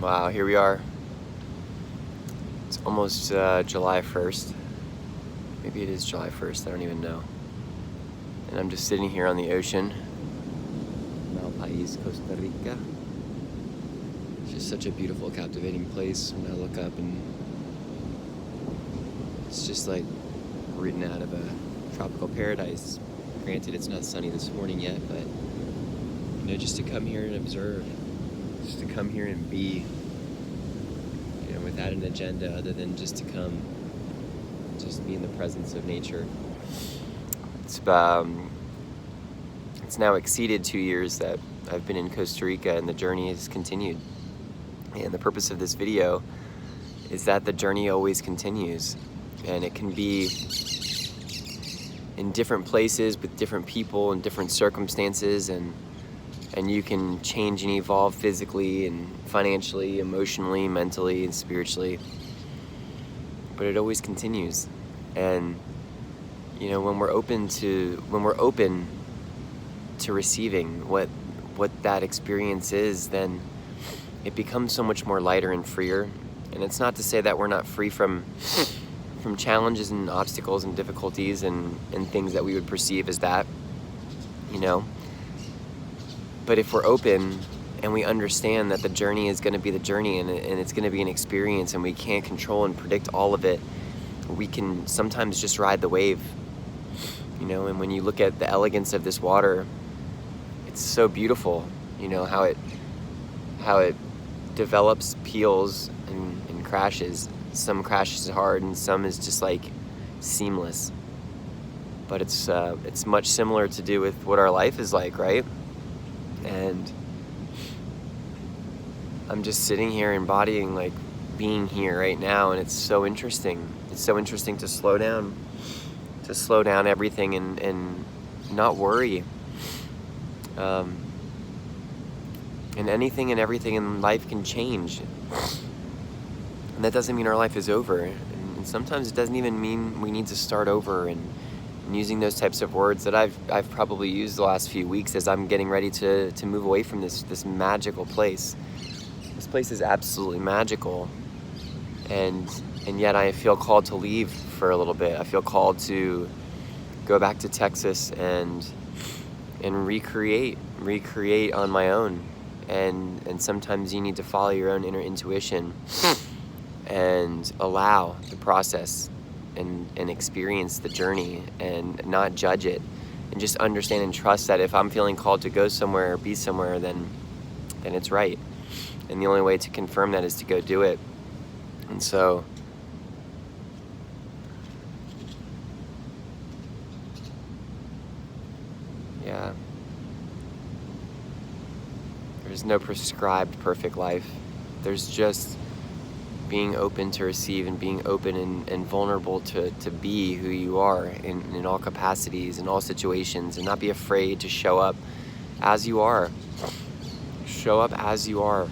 Wow, here we are. It's almost July 1st. Maybe it is July 1st, I don't even know. And I'm just sitting here on the ocean. Costa Rica. It's just such a beautiful, captivating place. When I look up and it's just like written out of a tropical paradise. Granted, it's not sunny this morning yet, but just to come here and observe, just to come here and be, without an agenda other than just to come, just be in the presence of nature. It's now exceeded 2 years that I've been in Costa Rica, and the journey has continued. And the purpose of this video is that the journey always continues, and it can be in different places with different people and different circumstances, and you can change and evolve physically and financially, emotionally, mentally, and spiritually. But it always continues. And when we're open to receiving what that experience is, then it becomes so much more lighter and freer. And it's not to say that we're not free from challenges and obstacles and difficulties and things that we would perceive as that, But if we're open and we understand that the journey is going to be the journey and it's going to be an experience and we can't control and predict all of it, we can sometimes just ride the wave, And when you look at the elegance of this water, it's so beautiful, how it develops, peels, and crashes. Some crashes hard and some is just like seamless. But it's much similar to do with what our life is like, right? And I'm just sitting here embodying like being here right now, and it's so interesting. It's so interesting to slow down everything and not worry. And anything and everything in life can change. And that doesn't mean our life is over. And sometimes it doesn't even mean we need to start over. And using those types of words that I've probably used the last few weeks as I'm getting ready to move away from this magical place. This place is absolutely magical. And yet I feel called to leave for a little bit. I feel called to go back to Texas and recreate on my own. And sometimes you need to follow your own inner intuition and allow the process and experience the journey and not judge it, and just understand and trust that if I'm feeling called to go somewhere or be somewhere, then it's right. And the only way to confirm that is to go do it. And so yeah, there's no prescribed perfect life. There's just being open to receive and being open and vulnerable to be who you are in all capacities, in all situations, and not be afraid to show up as you are. Show up as you are.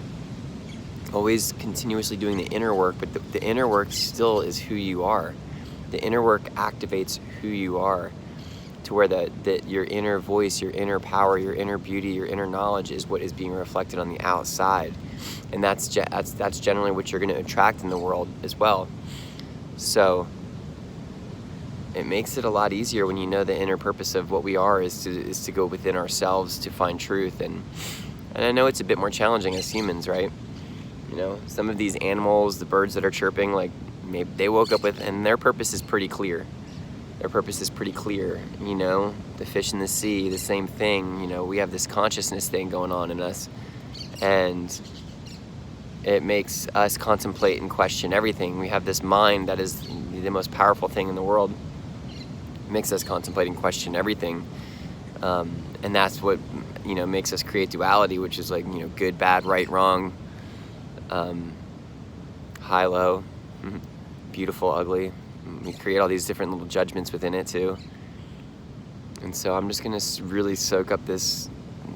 Always continuously doing the inner work, but the inner work still is who you are. The inner work activates who you are, to where that your inner voice, your inner power, your inner beauty, your inner knowledge is what is being reflected on the outside. And that's generally what you're going to attract in the world as well. So it makes it a lot easier when you know the inner purpose of what we are is to go within ourselves to find truth. And I know it's a bit more challenging as humans, right? Some of these animals, the birds that are chirping, like maybe they woke up with, and their purpose is pretty clear. The fish in the sea, the same thing. We have this consciousness thing going on in us, and it makes us contemplate and question everything. We have this mind that is the most powerful thing in the world. It makes us contemplate and question everything, and that's what makes us create duality, which is like good, bad, right, wrong, high, low, beautiful, ugly. We create all these different little judgments within it too. And so I'm just gonna really soak up the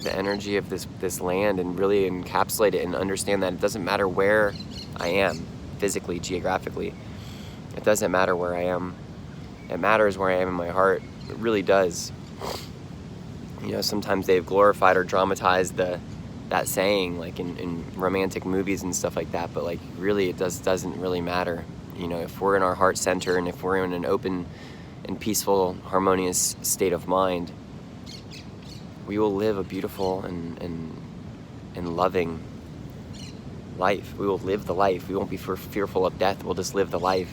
energy of this land and really encapsulate it and understand that it doesn't matter where I am physically, geographically. It doesn't matter where I am. It matters where I am in my heart. It really does. Sometimes they've glorified or dramatized the that saying, like in romantic movies and stuff like that, but like really it doesn't really matter. You know, if we're in our heart center and if we're in an open and peaceful, harmonious state of mind, we will live a beautiful and loving life. We will live the life. We won't be fearful of death. We'll just live the life.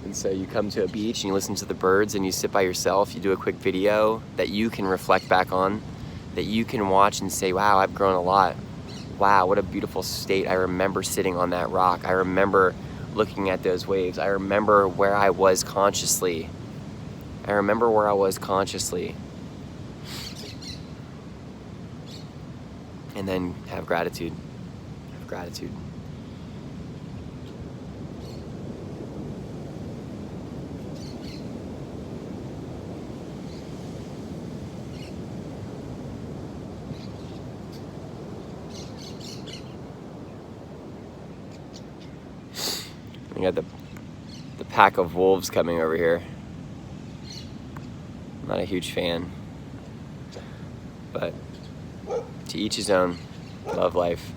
And so you come to a beach and you listen to the birds and you sit by yourself, you do a quick video that you can reflect back on, that you can watch and say, wow, I've grown a lot. Wow, what a beautiful state. I remember sitting on that rock. I remember looking at those waves. I remember where I was consciously. I remember where I was consciously. And then have gratitude. Have gratitude. We got the pack of wolves coming over here. I'm not a huge fan, but to each his own. Love life.